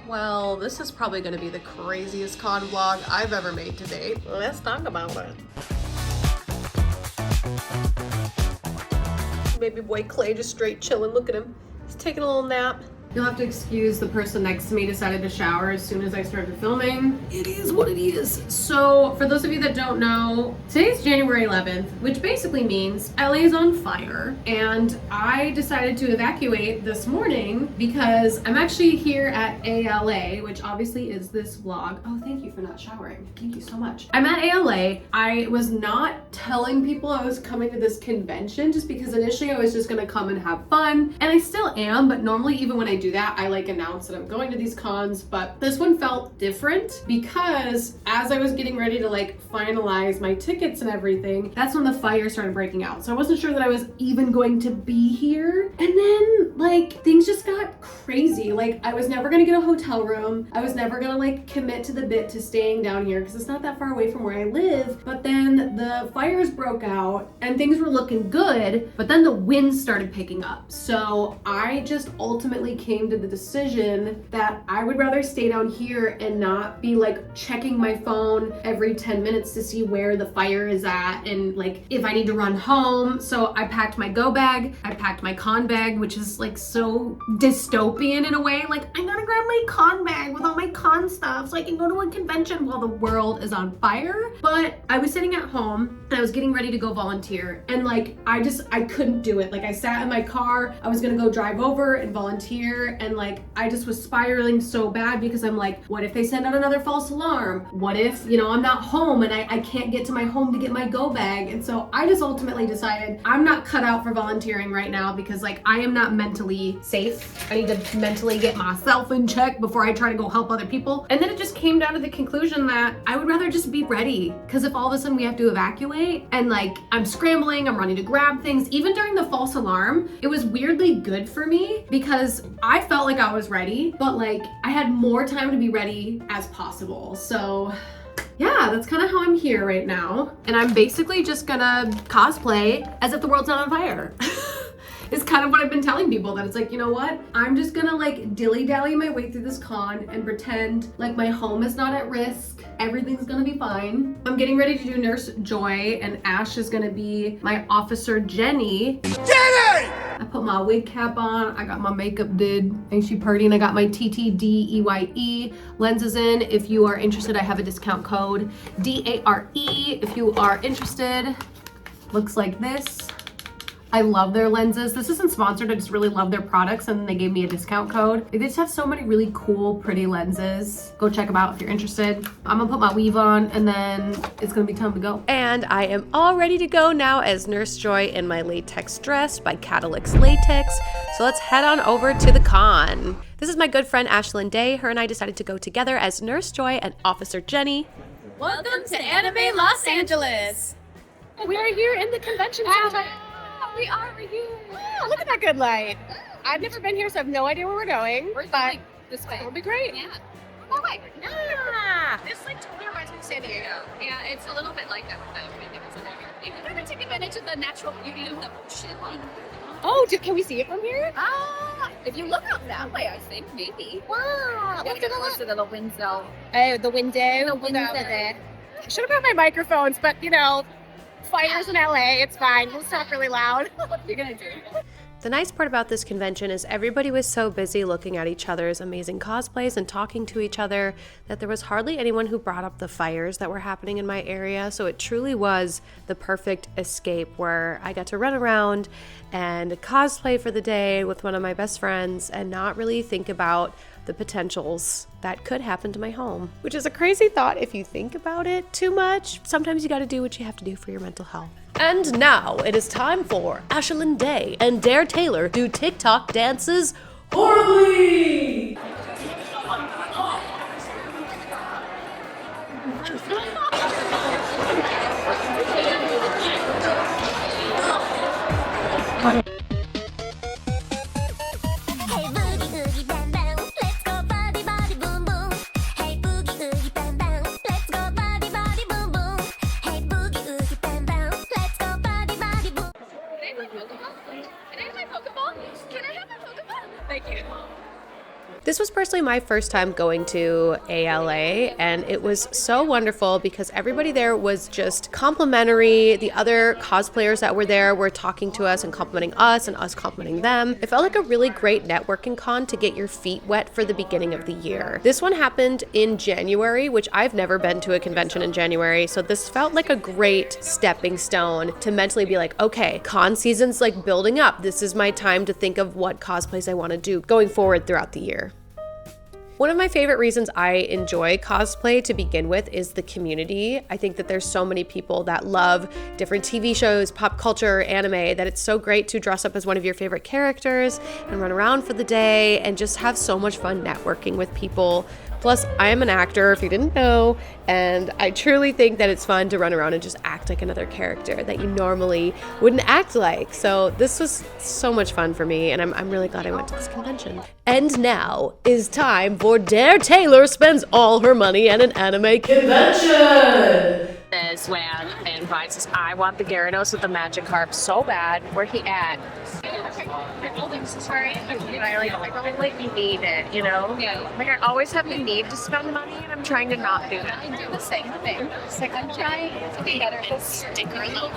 Well, this is probably going to be the craziest con vlog I've ever made to date. Let's talk about it. Baby boy Clay just straight chilling. Look at him. He's taking a little nap. You'll have to excuse the person next to me decided to shower as soon as I started filming. It is what it is. So for those of you that don't know, today's January 11th, which basically means LA is on fire. And I decided to evacuate this morning because I'm actually here at ALA, which obviously is this vlog. Oh, thank you for not showering. Thank you so much. I'm at ALA. I was not telling people I was coming to this convention just because initially I was just gonna come and have fun. And I still am, but normally even when I do that, I like announce that I'm going to these cons, but this one felt different because as I was getting ready to like finalize my tickets and everything, that's when the fire started breaking out. So I wasn't sure that I was even going to be here. And then like things just got crazy. Like I was never gonna get a hotel room. I was never gonna like commit to the bit to staying down here because it's not that far away from where I live. But then the fires broke out and things were looking good, but then the winds started picking up. So I just ultimately came to the decision that I would rather stay down here and not be like checking my phone every 10 minutes to see where the fire is at and like if I need to run home. So I packed my go bag, I packed my con bag, which is like so dystopian in a way. Like I'm gonna grab my con bag with all my con stuff so I can go to a convention while the world is on fire. But I was sitting at home and I was getting ready to go volunteer and like I couldn't do it. Like I sat in my car, I was gonna go drive over and volunteer, and like I just was spiraling so bad because I'm like, what if they send out another false alarm? What if, you know, I'm not home and I can't get to my home to get my go bag? And so I just ultimately decided I'm not cut out for volunteering right now because like I am not mentally safe. I need to mentally get myself in check before I try to go help other people. And then it just came down to the conclusion that I would rather just be ready, because if all of a sudden we have to evacuate and like I'm scrambling, I'm running to grab things, even during the false alarm, it was weirdly good for me because I felt like I was ready, but like I had more time to be ready as possible. So yeah, that's kind of how I'm here right now. And I'm basically just gonna cosplay as if the world's not on fire. It's kind of what I've been telling people, that it's like, you know what? I'm just gonna like dilly-dally my way through this con and pretend like my home is not at risk. Everything's gonna be fine. I'm getting ready to do Nurse Joy and Ash is gonna be my Officer Jenny. Jenny! I put my wig cap on, I got my makeup did. Ain't she pretty? And I got my TTDEYE lenses in. If you are interested, I have a discount code DARE if you are interested. Looks like this. I love their lenses. This isn't sponsored, I just really love their products and they gave me a discount code. They just have so many really cool, pretty lenses. Go check them out if you're interested. I'm gonna put my weave on and then it's gonna be time to go. And I am all ready to go now as Nurse Joy in my latex dress by Catalyx Latex. So let's head on over to the con. This is my good friend Ashlynn Day. Her and I decided to go together as Nurse Joy and Officer Jenny. Welcome to Anime Los Angeles. We are here in the convention center. We are here. Wow, look at that good light. I've never been here, so I have no idea where we're going. We're going this way. It'll be great. Yeah. Oh, wait. Yeah. This like totally reminds me of San Diego. Yeah, it's a little bit like that. We're going to take advantage of the natural beauty of the ocean. Oh, can we see it from here? If you look out that way, I think maybe. Wow. Let's get closer to the window. Oh, the window. The window there. I should have brought my microphones, but you know, fires in LA, it's fine. We'll talk really loud. What you're gonna do? The nice part about this convention is everybody was so busy looking at each other's amazing cosplays and talking to each other that there was hardly anyone who brought up the fires that were happening in my area. So it truly was the perfect escape where I got to run around and cosplay for the day with one of my best friends and not really think about the potentials that could happen to my home, which is a crazy thought if you think about it too much. Sometimes you got to do what you have to do for your mental health. And now it is time for Ashlynn Day and Dare Taylor do TikTok dances horribly. This was personally my first time going to ALA, and it was so wonderful because everybody there was just complimentary. The other cosplayers that were there were talking to us and complimenting us and us complimenting them. It felt like a really great networking con to get your feet wet for the beginning of the year. This one happened in January, which I've never been to a convention in January, so this felt like a great stepping stone to mentally be like, okay, con season's like building up. This is my time to think of what cosplays I want to do going forward throughout the year. One of my favorite reasons I enjoy cosplay to begin with is the community. I think that there's so many people that love different TV shows, pop culture, anime, that it's so great to dress up as one of your favorite characters and run around for the day and just have so much fun networking with people. Plus, I am an actor, if you didn't know, and I truly think that it's fun to run around and just act like another character that you normally wouldn't act like. So this was so much fun for me, and I'm really glad I went to this convention. And now is time for Dare Taylor Spends All Her Money at an Anime Convention! Is when a fan finds us, I want the Gyarados with the magic harp so bad. Where he at? Sorry. I really need it, you know? Yeah. Like I always have the need to spend money and I'm trying to not do it. I do the same thing. It's like I'm trying to be better at this sticker though.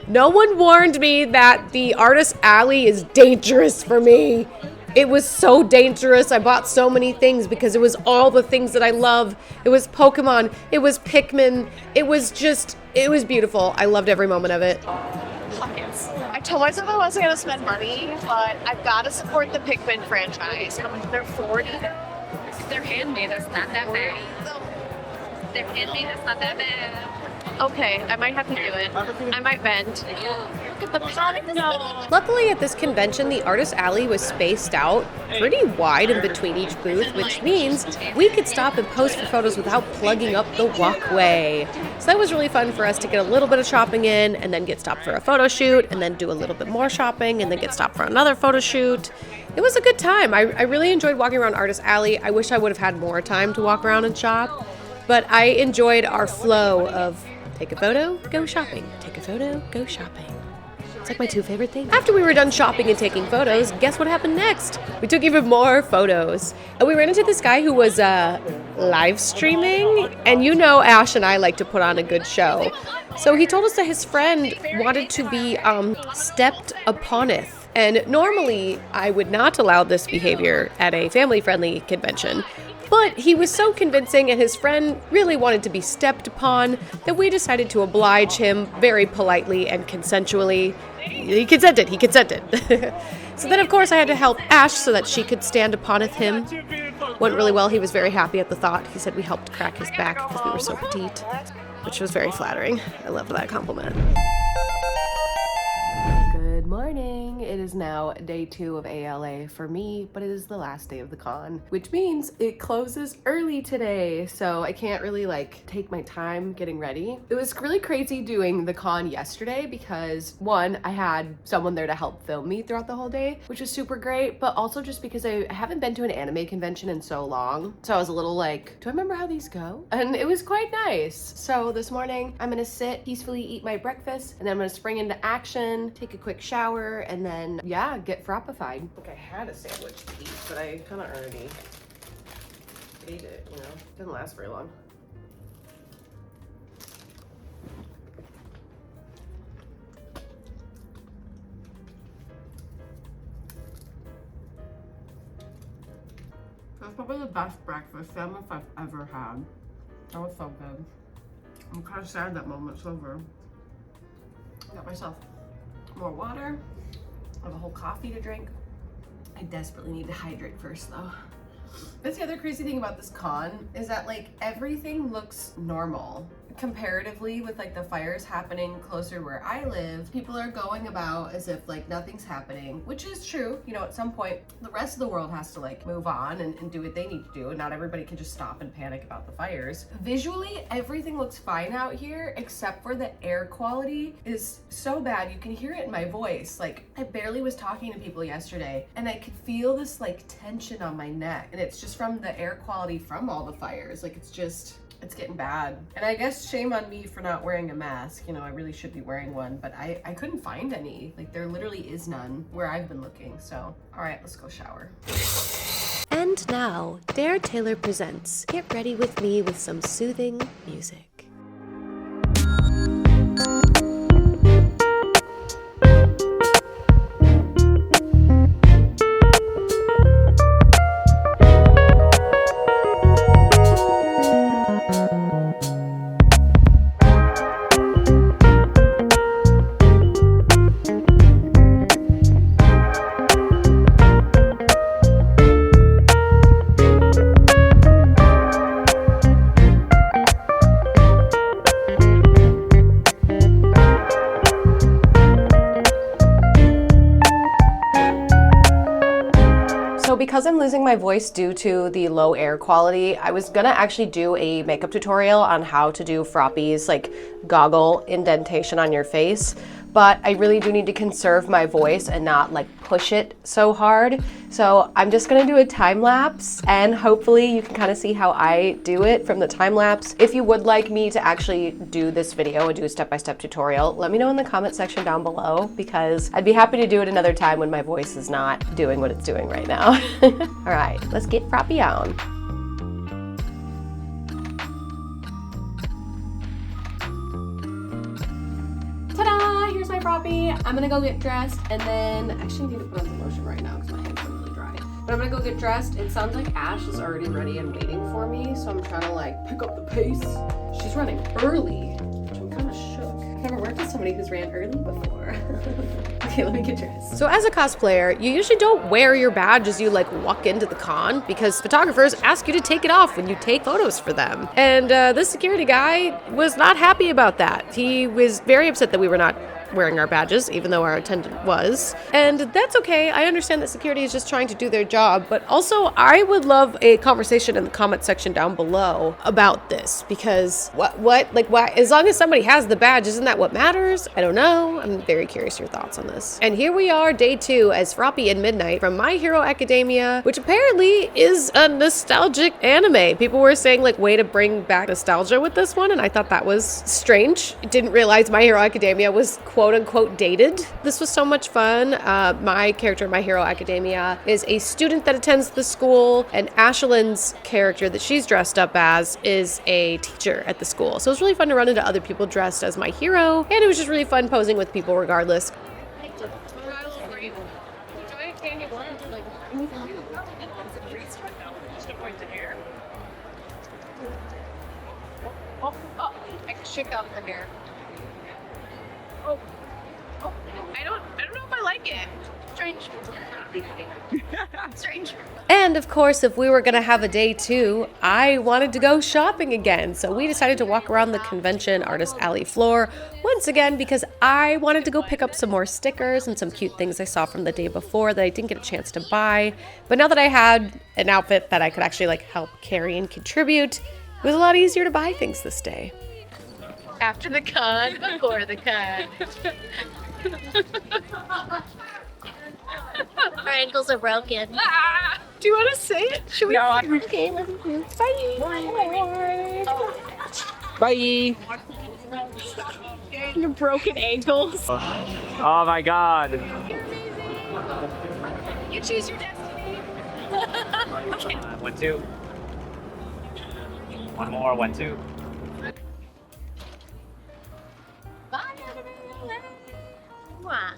No one warned me that the artist alley is dangerous for me. It was so dangerous. I bought so many things because it was all the things that I love. It was Pokemon. It was Pikmin. It was beautiful. I loved every moment of it. I told myself I wasn't going to spend money, but I've got to support the Pikmin franchise. How much? They're $40. If they're handmade, that's not that bad. If they're handmade, that's not that bad. Okay, I might have to do it. I might vent. Look at the pot. No. Luckily at this convention, the artist alley was spaced out pretty wide in between each booth, which means we could stop and pose for photos without plugging up the walkway. So that was really fun for us to get a little bit of shopping in and then get stopped for a photo shoot and then do a little bit more shopping and then get stopped for another photo shoot. It was a good time. I really enjoyed walking around Artist Alley. I wish I would have had more time to walk around and shop, but I enjoyed our flow of take a photo, go shopping. Take a photo, go shopping. It's like my two favorite things. After we were done shopping and taking photos, guess what happened next? We took even more photos. And we ran into this guy who was live streaming. And you know Ash and I like to put on a good show. So he told us that his friend wanted to be stepped uponeth. And normally I would not allow this behavior at a family-friendly convention. But he was so convincing and his friend really wanted to be stepped upon that we decided to oblige him very politely and consensually. He consented. So then of course I had to help Ash so that she could stand uponeth him. Went really well. He was very happy at the thought. He said we helped crack his back because we were so petite, which was very flattering. I loved that compliment. Good morning. It is now day 2 of ALA for me, but it is the last day of the con, which means it closes early today, so I can't really take my time getting ready. It was really crazy doing the con yesterday because one, I had someone there to help film me throughout the whole day, which was super great, but also just because I haven't been to an anime convention in so long, so I was a little like, do I remember how these go? And it was quite nice. So this morning I'm gonna sit peacefully, eat my breakfast, and then I'm gonna spring into action, take a quick shower, and then yeah, get frappified. I had a sandwich to eat, but I kind of already ate it, you know? Didn't last very long. That's probably the best breakfast sandwich I've ever had. That was so good. I'm kind of sad that moment's over. I got myself more water. I have a whole coffee to drink. I desperately need to hydrate first though. That's the other crazy thing about this con is that everything looks normal. Comparatively with the fires happening closer where I live, people are going about as if nothing's happening, which is true. You know, at some point the rest of the world has to move on and do what they need to do, and not everybody can just stop and panic about the fires. Visually, everything looks fine out here except for the air quality is so bad. You can hear it in my voice. I barely was talking to people yesterday and I could feel this tension on my neck, and it's just from the air quality from all the fires. It's getting bad. And I guess shame on me for not wearing a mask. You know, I really should be wearing one, but I couldn't find any. Like, there literally is none where I've been looking. So, all right, let's go shower. And now, Dare Taylor presents Get Ready With Me with some soothing music. Because I'm losing my voice due to the low air quality, I was gonna actually do a makeup tutorial on how to do Froppy's like goggle indentation on your face, but I really do need to conserve my voice and not like push it so hard. So I'm just gonna do a time lapse and hopefully you can kind of see how I do it from the time lapse. If you would like me to actually do this video and do a step-by-step tutorial, let me know in the comment section down below because I'd be happy to do it another time when my voice is not doing what it's doing right now. All right, let's get Froppy on. Ta-da! Here's my Froppy. I'm gonna go get dressed and then actually I need to put on some lotion right now because my hands are really dry. But I'm gonna go get dressed. It sounds like Ash is already ready and waiting for me, so I'm trying to like pick up the pace. She's running early, which I'm kind of shook. I've never worked with somebody who's ran early before. Okay, let me get dressed. So as a cosplayer, you usually don't wear your badge as you like walk into the con because photographers ask you to take it off when you take photos for them. And this security guy was not happy about that. He was very upset that we were not wearing our badges, even though our attendant was. And that's okay. I understand that security is just trying to do their job, but also I would love a conversation in the comment section down below about this because why, as long as somebody has the badge, isn't that what matters? I don't know. I'm very curious your thoughts on this. And here we are, day 2 as Froppy and Midnight from My Hero Academia, which apparently is a nostalgic anime. People were saying like, way to bring back nostalgia with this one, and I thought that was strange. Didn't realize My Hero Academia was quote-unquote dated. This was so much fun. My character in My Hero Academia is a student that attends the school, and Ashlynn's character that she's dressed up as is a teacher at the school. So it was really fun to run into other people dressed as my hero, and it was just really fun posing with people regardless. I shook out the hair. Oh, I don't know if I like it. Strange. Strange. And of course, if we were gonna have a day 2, I wanted to go shopping again. So we decided to walk around the convention artist alley floor once again because I wanted to go pick up some more stickers and some cute things I saw from the day before that I didn't get a chance to buy. But now that I had an outfit that I could actually like help carry and contribute, it was a lot easier to buy things this day. After the con, before the con. Our ankles are broken. Ah, do you want to say it? Should we? No, okay, let's do. Bye. Bye. Your broken ankles. Oh my god. You choose your destiny. Okay. 1, 2. One more, 1, 2. Bye. Mwah.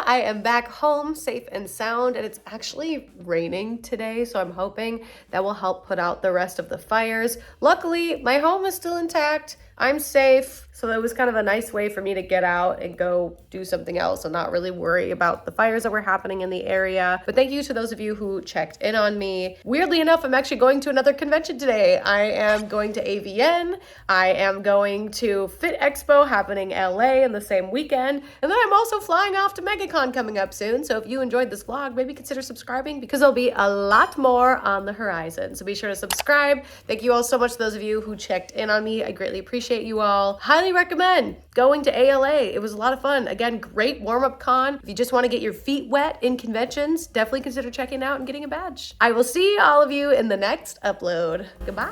I am back home safe and sound, and it's actually raining today, so I'm hoping that will help put out the rest of the fires. Luckily, my home is still intact. I'm safe, so that was kind of a nice way for me to get out and go do something else and not really worry about the fires that were happening in the area. But thank you to those of you who checked in on me. Weirdly enough, I'm actually going to another convention today. I am going to AVN. I am going to Fit Expo happening in LA in the same weekend. And then I'm also flying off to MegaCon coming up soon. So if you enjoyed this vlog, maybe consider subscribing because there'll be a lot more on the horizon. So be sure to subscribe. Thank you all so much to those of you who checked in on me. I greatly appreciate you all. Highly highly recommend going to ALA. It was a lot of fun. Again, great warm-up con. If you just want to get your feet wet in conventions, definitely consider checking out and getting a badge. I will see all of you in the next upload. Goodbye.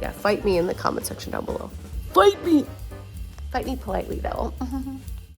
Yeah, fight me in the comment section down below. Fight me. Fight me politely though.